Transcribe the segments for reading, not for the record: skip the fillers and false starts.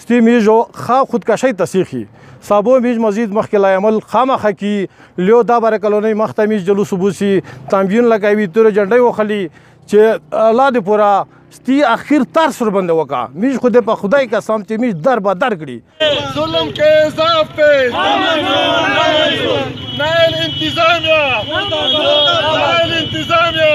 ستی میجو خا خودکشی تسیخی سابو میج مزید مخکلای عمل خامخه کی لیو دا بر کلونی مختمیج جلوس بوسی تامبیون لګوي تور جنډي وخلی چې الله دې پورا ستی اخر تر سر بند وکا میج خود په خدای قسم چې میج در با در کړي ظلم کے انصاف پہ نائل انتظامیہ نائل انتظامیہ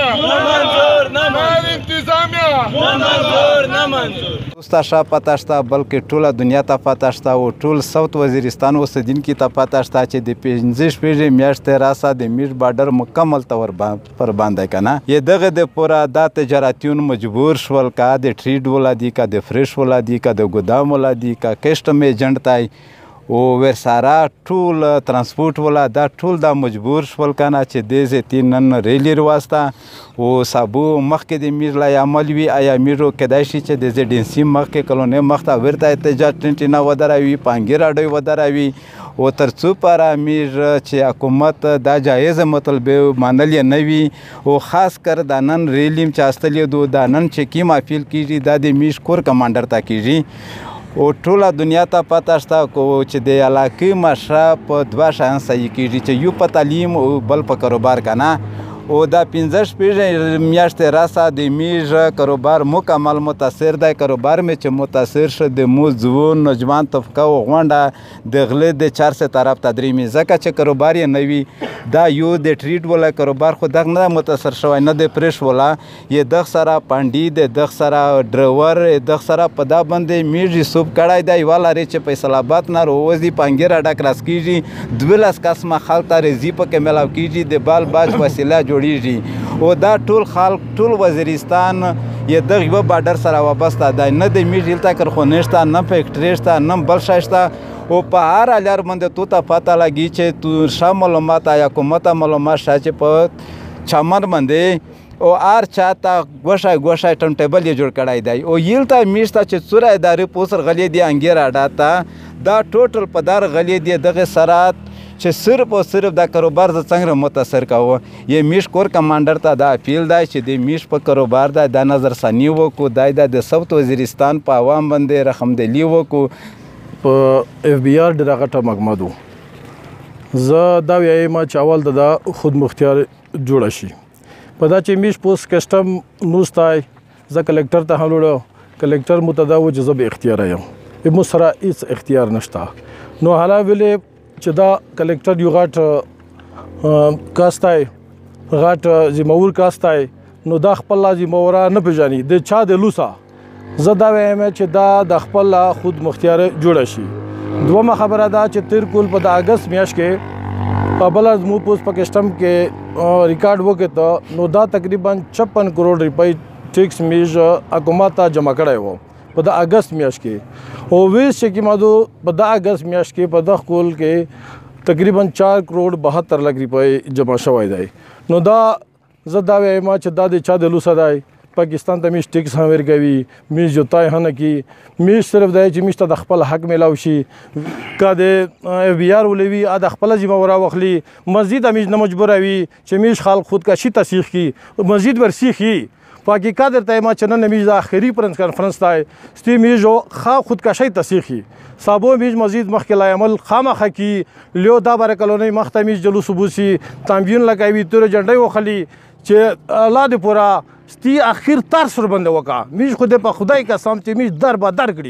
ستا شا پته شته بلکې ټوله دنیا ته پته شته او ټول ساوت وزیرستان اوسیدونکي ته پته شته چې د 15 شپېږې میاشتې راسه د میش بارډر مکمل طور پر باندې کنه یې دغه د پوره دا تجارتیون مجبور شول کا د ټریډ ولادي کا د فریش ولادي کا د ګودام ولادي کا کسٹم ایجنټ تای او ورساره ټول ترانسپورټ ولا دا ټول دا مجبور شول کنه چې د زیتین نن ریلی واسطه او سابو مخکې د میر لا عمل وی آیا میرو کدای شي چې د زیډنسی مخکې کلونه مخته ورته تجارت نه ودروي پانګی راډوي ودروي او ترڅو پر امیر چې حکومت دا جایزه مطلب مانل نه وي او خاص کر د نن ریلیم چاستلې دو د نن چې کی مافیل کیږي د میش کور کمانډر تا کیږي او ټوله دنیا ته پته شته چې د علاقې مشره په دوه شیان صحیح کیږي چې یو په تعلیم او بل په کاروبار کنه او دا 15 شپېږې میاشتې راسه د میژ کاروبار مکمل متاثر دی کاروبار مې چې متاثر شه د مو ځوان نوجوان طبقه او غونډه د غلې د 400 طرف تدریمي ځکه چې کاروبار یې نوي دا یو د ټریډ ولا کاروبار خو دغه نه متاثر شوی نه د پرش ولا یې دغ سره پانډي د دغ سره ډرایور دغ سره په دا باندې میژ سوب کړای دی والا ری چې فیصل آباد نه روزي پانګی را ډک راس کیږي 12 قسمه خلک ته رزي په کې ملاو کیږي د بال باج وسیله جوړیږي او دا ټول خلک ټول وزیرستان یې دغه یو بارډر سره وابسته دی نه د میژ هلته کارخونه نه فیکټري شته نه بل شی شته او په هر لار باندې تو ته پته لګي چې تو ښه معلومات یا کومه معلومات شته چې په چمن باندې او هر چاته ګوښه ټایم ټیبل یې جوړ کړی دی او یلته میشته چې څوره ادارې پوسر غلې دی انګیر اډاته دا ټوټل په دار غلې دی دغه سرات چې صرف او صرف دا کاروبار ز څنګه متاثر کاوه یې میش کور کمانډر ته دا اپیل دی چې د میش په کاروبار دا نظر ثانی وکړو د ساوت وزیرستان په عوام باندې رحمدلی وکړو په اف بی آر ډېره غټه مګمدو زه دا وایم چې اول د خود مختار جوړ شي په دا چې میش پوس کسٹم نوستای زه کلکټر ته هلوړو کلکټر متداو چې زه به اختیار یم مو سره هیڅ اختیار نشته نو حالا ویلې چې دا کلکټر یو غټ کاستای غټ زمور کاستای نو دا خپل زموره نه پیژني د چا د لوسا زه دا وایم چې دا د خپل خود مختار جوړ شي دومره خبره ده چې تیر کول په د اگست میاشت کې په بل از مو پوس په کسٹم کې ریکارډ وکړ ته نو دا تقریبا 56 کروڑ روپۍ ټیکس میژ حکومت ته جمع کړی وو په د اگست میاشت کې او ویس چې مادو په د اگست میاشت کې په د کول کې تقریبا 4 کروڑ 72 لک روپۍ جمع شوی دی نو دا زه دا وایم چې دا د چا د لوسه دی پاکستان ته میش ټیکس هم ورکوي میش جوتای هم نه کی میش صرف دی چې میش ته د خپل حق میلاو شي که د اف بی آر ولوي د خپل ذمه ورا وخلی مزید میش نه مجبوروي چې میش خلق خودکشي تسیخ کی مزید ورسیخي پاکی قادر تایما چنن میج دا آخری پرنس کانفرنس تای ستی میجو خا خودکشی تسیخی سابو میج مزید مخکلای عمل خامخه کی لیو دا بر کلونی مختمیج جلوس بوسی تامبیون لګوي تور جنډي وخلی چې الله دې پورا ستی اخر تر سر بند وکا میج خود په خدای قسم چې میج در با در کړي